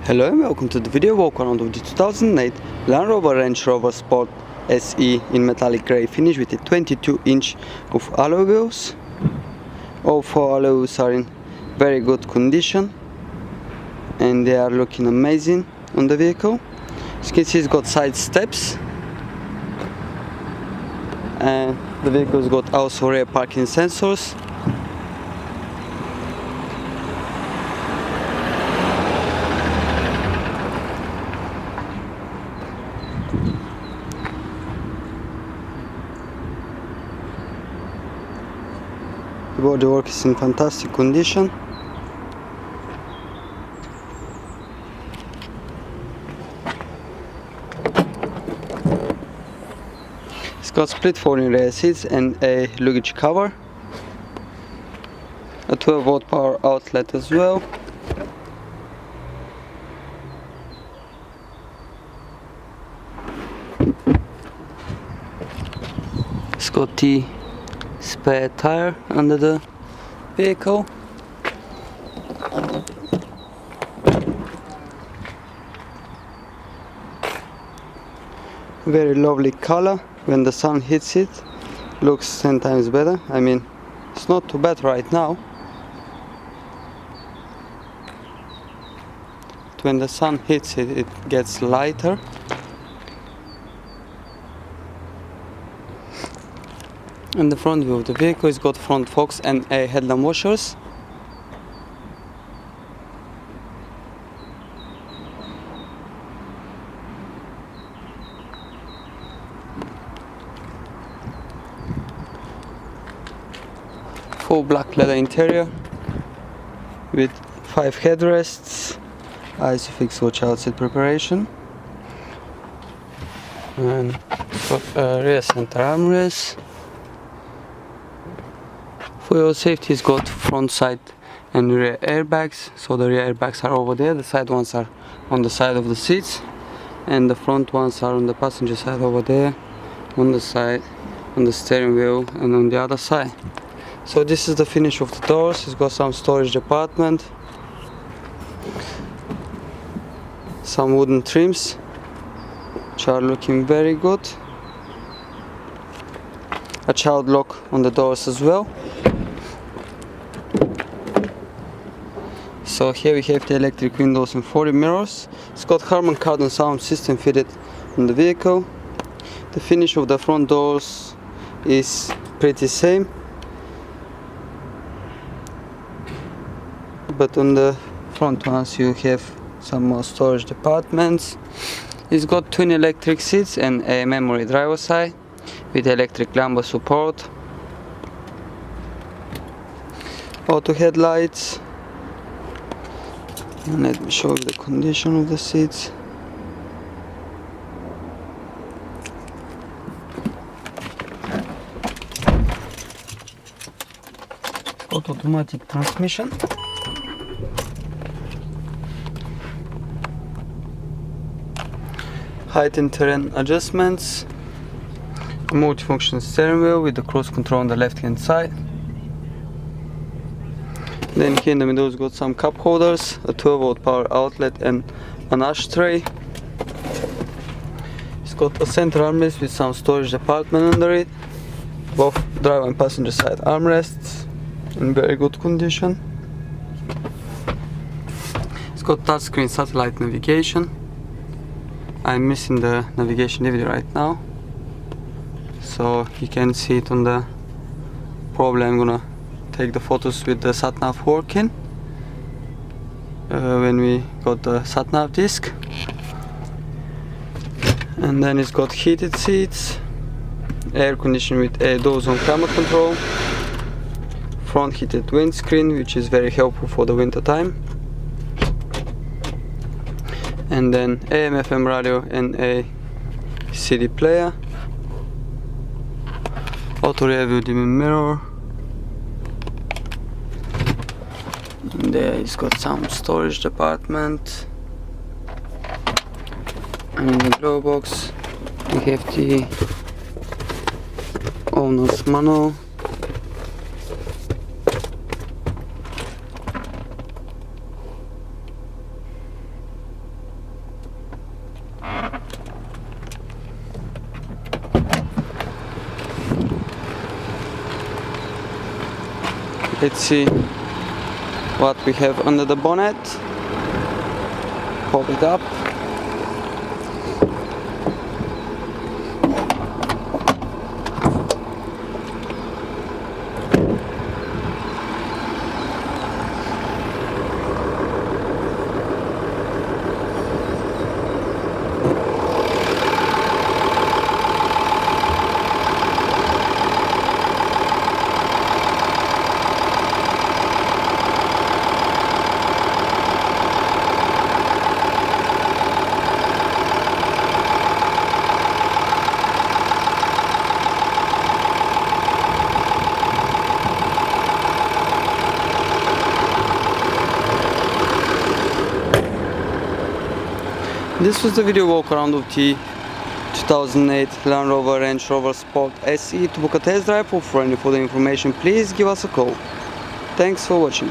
Hello and welcome to the video walk around of the 2008 Land Rover Range Rover Sport SE in metallic grey finish with a 22-inch of alloy wheels. All four alloy wheels are in very good condition and they are looking amazing on the vehicle. As you can see, it's got side steps and the vehicle's got also rear parking sensors. The bodywork is in fantastic condition. It's got split folding rear seats and a luggage cover. A 12-volt power outlet as well. It's got the spare tire under the vehicle. Very lovely color. When the sun hits it, looks 10 times better. I mean, it's not too bad right now. But when the sun hits it, it gets lighter. And the front view of the vehicle has got front forks and a headlamp washers. Full black leather interior with 5 headrests, ISOFIX watch outside preparation, and it's got a rear center armrest. For your safety, it's got front side and rear airbags. So the rear airbags are over there, the side ones are on the side of the seats, and the front ones are on the passenger side over there, on the side, on the steering wheel, and on the other side. So this is the finish of the doors. It's got some storage department, some wooden trims which are looking very good, a child lock on the doors as well. So here we have the electric windows and 40 mirrors. It's got Harman Kardon sound system fitted on the vehicle. The finish of the front doors is pretty same, but on the front ones you have some more storage departments. It's got twin electric seats and a memory driver side with electric lumbar support, auto headlights. And let me show you the condition of the seats. Got automatic transmission. Height and terrain adjustments. A multifunction steering wheel with the cruise control on the left hand side. Then here in the middle it's got some cup holders, a 12-volt power outlet and an ashtray. It's got a center armrest with some storage department under it. Both driver and passenger side armrests in very good condition. It's got touchscreen satellite navigation. I'm missing the navigation DVD right now, so you can see it on the, probably I'm gonna take the photos with the sat-nav working when we got the sat-nav disc. And then it's got heated seats, air conditioning with a dual-zone climate control, front heated windscreen which is very helpful for the winter time, and then AM/FM radio and a CD player, auto rear view dimming mirror. And there it's got some storage department, and in the glove box we have the owner's manual, Let's see what we have under the bonnet. Pop it up. This was the video walk around of the 2008 Land Rover Range Rover Sport SE. To book a test drive or for any further information, please give us a call. Thanks for watching.